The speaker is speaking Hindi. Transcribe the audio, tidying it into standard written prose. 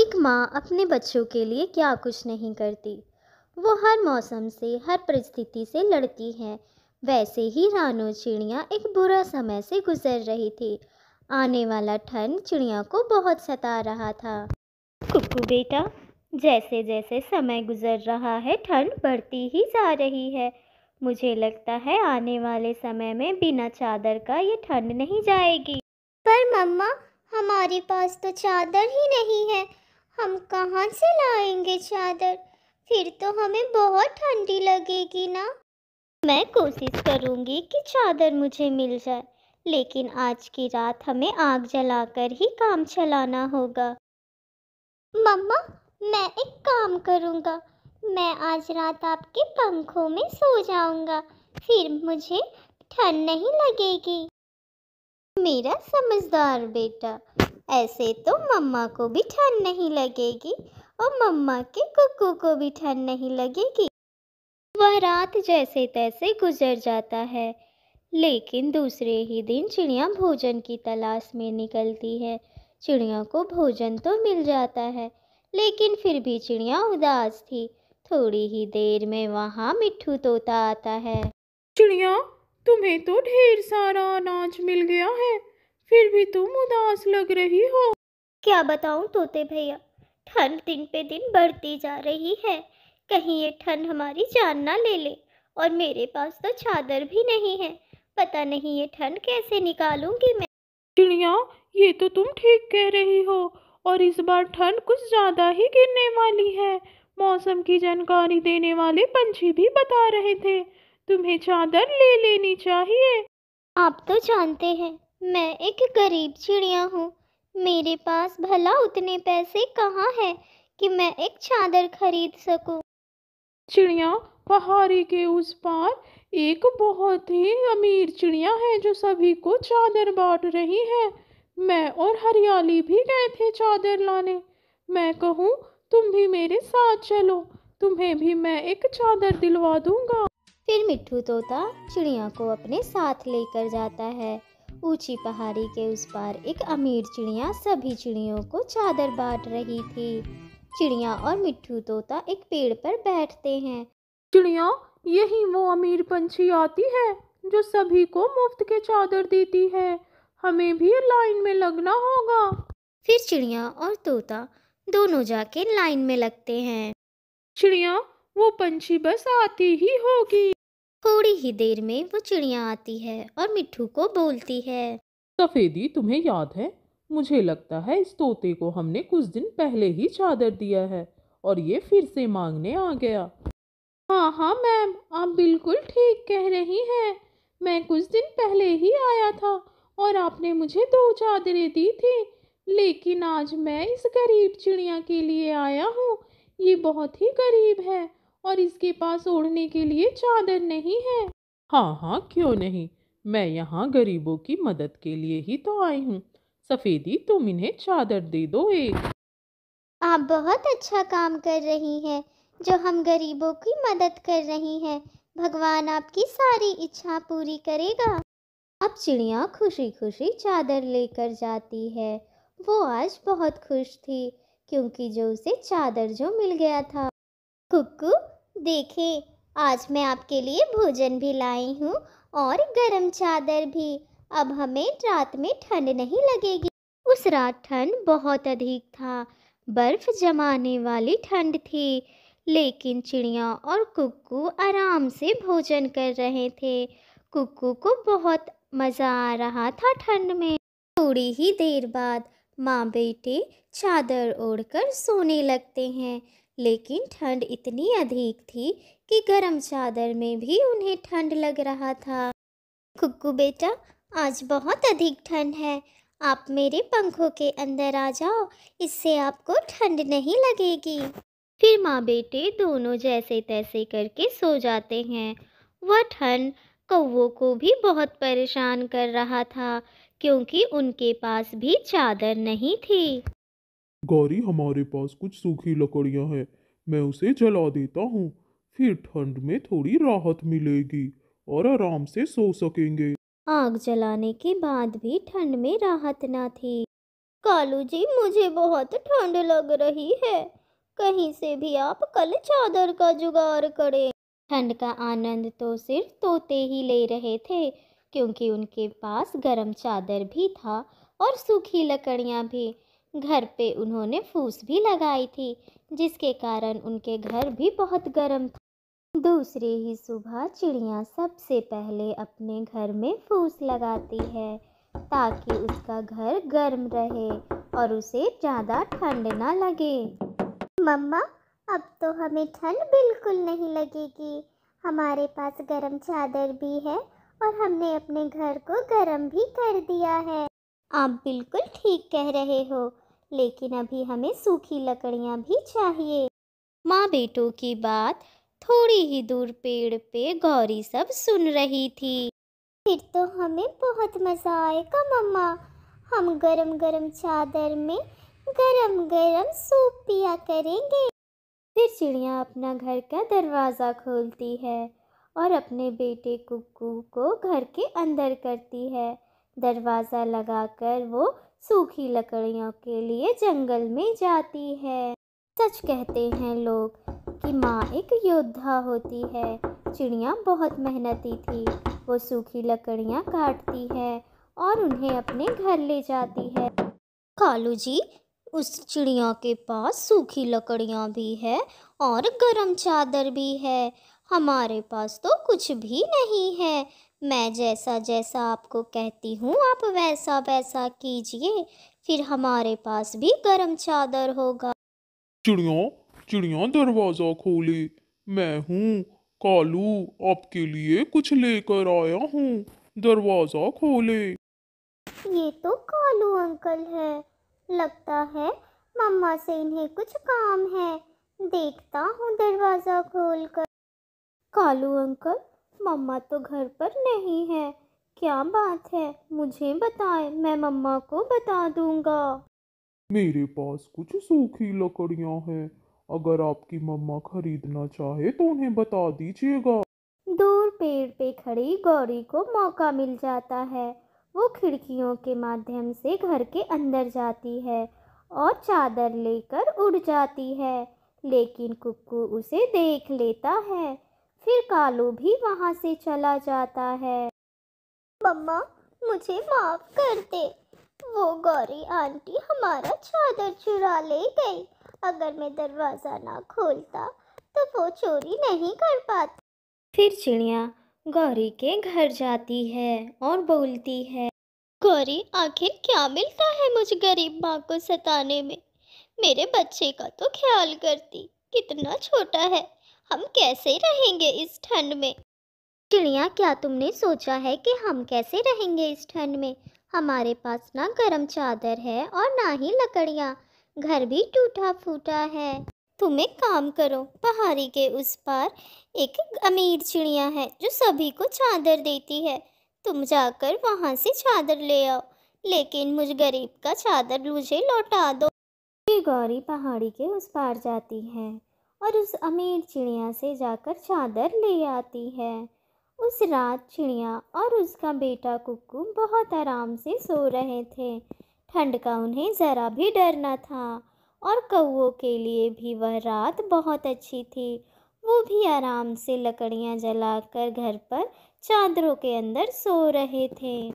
एक माँ अपने बच्चों के लिए क्या कुछ नहीं करती। वो हर मौसम से, हर परिस्थिति से लड़ती है। वैसे ही रानो चिड़िया एक बुरा समय से गुजर रही थी। आने वाला ठंड चिड़िया को बहुत सता रहा था। कुक्कू बेटा, जैसे जैसे समय गुजर रहा है ठंड बढ़ती ही जा रही है। मुझे लगता है आने वाले समय में बिना चादर का ये ठंड नहीं जाएगी। पर मम्मा, हमारे पास तो चादर ही नहीं है। हम कहाँ से लाएंगे चादर? फिर तो हमें बहुत ठंडी लगेगी ना। मैं कोशिश करूंगी कि चादर मुझे मिल जाए, लेकिन आज की रात हमें आग जलाकर ही काम चलाना होगा। मम्मा, मैं एक काम करूँगा। मैं आज रात आपके पंखों में सो जाऊँगा, फिर मुझे ठंड नहीं लगेगी। मेरा समझदार बेटा, ऐसे तो मम्मा को भी ठंड नहीं लगेगी और मम्मा के कुक्कू को भी ठंड नहीं लगेगी। वह रात जैसे तैसे गुजर जाता है, लेकिन दूसरे ही दिन चिड़िया भोजन की तलाश में निकलती है। चिड़िया को भोजन तो मिल जाता है, लेकिन फिर भी चिड़िया उदास थी। थोड़ी ही देर में वहाँ मिट्ठू तोता आता है। चिड़िया, तुम्हें तो ढेर सारा अनाज मिल गया है, फिर भी तुम उदास लग रही हो। क्या बताऊं तोते भैया, ठंड दिन पे दिन बढ़ती जा रही है। कहीं ये ठंड हमारी जान ना ले ले। और मेरे पास तो चादर भी नहीं है। पता नहीं ये ठंड कैसे निकालूंगी मैं। चिड़िया, ये तो तुम ठीक कह रही हो, और इस बार ठंड कुछ ज्यादा ही गिरने वाली है। मौसम की जानकारी देने वाले पंछी भी बता रहे थे तुम्हें चादर ले लेनी चाहिए। आप तो जानते हैं, मैं एक गरीब चिड़िया हूँ। मेरे पास भला उतने पैसे कहाँ हैं कि मैं एक चादर खरीद सकूँ। चिड़िया, पहाड़ी के उस पार एक बहुत ही अमीर चिड़िया है जो सभी को चादर बांट रही है। मैं और हरियाली भी गए थे चादर लाने। मैं कहूँ तुम भी मेरे साथ चलो, तुम्हें भी मैं एक चादर दिलवा दूंगा। फिर मिट्ठू तोता चिड़िया को अपने साथ लेकर जाता है। ऊंची पहाड़ी के उस पार एक अमीर चिड़िया सभी चिड़ियों को चादर बांट रही थी। चिड़िया और मिट्ठू तोता एक पेड़ पर बैठते हैं। चिड़िया, यही वो अमीर पंछी आती है जो सभी को मुफ्त के चादर देती है। हमें भी लाइन में लगना होगा। फिर चिड़िया और तोता दोनों जाके लाइन में लगते हैं। चिड़िया, वो पंछी बस आती ही होगी। थोड़ी ही देर में वो चिड़िया आती है और मिट्ठू को बोलती है। सफेदी, तुम्हें याद है? मुझे लगता है इस तोते को हमने कुछ दिन पहले ही चादर दिया है और ये फिर से मांगने आ गया। हाँ हाँ मैम, आप बिल्कुल ठीक कह रही हैं। मैं कुछ दिन पहले ही आया था और आपने मुझे 2 चादरें दी थी, लेकिन आज मैं इस गरीब चिड़िया के लिए आया हूँ। ये बहुत ही गरीब है और इसके पास ओढ़ने के लिए चादर नहीं है। हाँ हाँ, क्यों नहीं, मैं यहाँ गरीबों की मदद के लिए ही तो आई हूँ। सफेदी, तुम इन्हें चादर दे दो एक। आप बहुत अच्छा काम कर रही हैं, जो हम गरीबों की मदद कर रही हैं। भगवान आपकी सारी इच्छा पूरी करेगा। अब चिड़िया खुशी खुशी चादर लेकर जाती है। वो आज बहुत खुश थी, क्योंकि जो उसे चादर जो मिल गया था। कुक्कू, देखें, आज मैं आपके लिए भोजन भी लाई हूँ और गरम चादर भी। अब हमें रात में ठंड नहीं लगेगी। उस रात ठंड बहुत अधिक था। बर्फ जमाने वाली ठंड थी, लेकिन चिड़िया और कुक्कू आराम से भोजन कर रहे थे। कुक्कू को बहुत मज़ा आ रहा था ठंड में। थोड़ी ही देर बाद माँ बेटे चादर ओढ़कर सोने लगते हैं, लेकिन ठंड इतनी अधिक थी कि गर्म चादर में भी उन्हें ठंड लग रहा था। कुक्कू बेटा, आज बहुत अधिक ठंड है। आप मेरे पंखों के अंदर आ जाओ, इससे आपको ठंड नहीं लगेगी। फिर माँ बेटे दोनों जैसे तैसे करके सो जाते हैं। वह ठंड कौवों को भी बहुत परेशान कर रहा था, क्योंकि उनके पास भी चादर नहीं थी। गौरी, हमारे पास कुछ सूखी लकड़ियां हैं, मैं उसे जला देता हूँ। फिर ठंड में थोड़ी राहत मिलेगी और आराम से सो सकेंगे। आग जलाने के बाद भी ठंड में राहत न थी। कालू जी, मुझे बहुत ठंड लग रही है, कहीं से भी आप कल चादर का जुगाड़ करें। ठंड का आनंद तो सिर्फ तोते ही ले रहे थे, क्योंकि उनके पास गर्म चादर भी था और सूखी लकड़ियाँ भी। घर पे उन्होंने फूस भी लगाई थी, जिसके कारण उनके घर भी बहुत गर्म था। दूसरी ही सुबह चिड़िया सबसे पहले अपने घर में फूस लगाती है, ताकि उसका घर गर्म रहे और उसे ज़्यादा ठंड ना लगे। मम्मा, अब तो हमें ठंड बिल्कुल नहीं लगेगी। हमारे पास गर्म चादर भी है और हमने अपने घर को गर्म भी कर दिया है। आप बिल्कुल ठीक कह रहे हो, लेकिन अभी हमें सूखी लकड़ियाँ भी चाहिए। माँ बेटों की बात थोड़ी ही दूर पेड़ पे गौरी सब सुन रही थी। फिर तो हमें बहुत मज़ा आएगा मम्मा। हम गरम गरम चादर में गरम गरम सूप पिया करेंगे। फिर चिड़िया अपना घर का दरवाज़ा खोलती है और अपने बेटे कुक्कू को घर के अंदर करती है। दरवाज़ा लगाकर वो सूखी लकड़ियों के लिए जंगल में जाती है। सच कहते हैं लोग कि माँ एक योद्धा होती है। चिड़िया बहुत मेहनती थी। वो सूखी लकड़ियाँ काटती है और उन्हें अपने घर ले जाती है। कालू जी, उस चिड़िया के पास सूखी लकड़ियाँ भी है और गरम चादर भी है। हमारे पास तो कुछ भी नहीं है। मैं जैसा जैसा आपको कहती हूँ आप वैसा वैसा कीजिए, फिर हमारे पास भी गरम चादर होगा। चिड़िया चिड़िया दरवाजा खोले। मैं हूँ कालू, आपके लिए कुछ लेकर आया हूँ। दरवाजा खोले। ये तो कालू अंकल है। लगता है मम्मा से इन्हें कुछ काम है। देखता हूँ दरवाज़ा खोलकर। कालू अंकल, मम्मा तो घर पर नहीं है। क्या बात है, मुझे बताएं, मैं मम्मा को बता दूंगा। मेरे पास कुछ सूखी लकड़ियाँ हैं। अगर आपकी मम्मा खरीदना चाहे तो उन्हें बता दीजिएगा। दूर पेड़ पे खड़ी गौरी को मौका मिल जाता है। वो खिड़कियों के माध्यम से घर के अंदर जाती है और चादर लेकर उड़ जाती है, लेकिन कुक्कू उसे देख लेता है। फिर कालू भी वहाँ से चला जाता है। मम्मा, मुझे माफ कर दे। वो गौरी आंटी हमारा चादर चुरा ले गई। अगर मैं दरवाज़ा ना खोलता तो वो चोरी नहीं कर पाती। फिर चिड़िया गौरी के घर जाती है और बोलती है, गौरी, आखिर क्या मिलता है मुझ गरीब माँ को सताने में? मेरे बच्चे का तो ख्याल करती, कितना छोटा है। हम कैसे रहेंगे इस ठंड में? चिड़िया, क्या तुमने सोचा है कि हम कैसे रहेंगे इस ठंड में? हमारे पास ना गर्म चादर है और ना ही लकड़ियाँ। घर भी टूटा फूटा है। तुम एक काम करो, पहाड़ी के उस पार एक अमीर चिड़िया है जो सभी को चादर देती है। तुम जाकर वहाँ से चादर ले आओ, लेकिन मुझ गरीब का चादर मुझे लौटा दो। फिर गौरी पहाड़ी के उस पार जाती है और उस अमीर चिड़िया से जाकर चादर ले आती है। उस रात चिड़िया और उसका बेटा कुक्कू बहुत आराम से सो रहे थे। ठंड का उन्हें ज़रा भी डर न था और कौवों के लिए भी वह रात बहुत अच्छी थी। वो भी आराम से लकड़ियाँ जलाकर घर पर चादरों के अंदर सो रहे थे।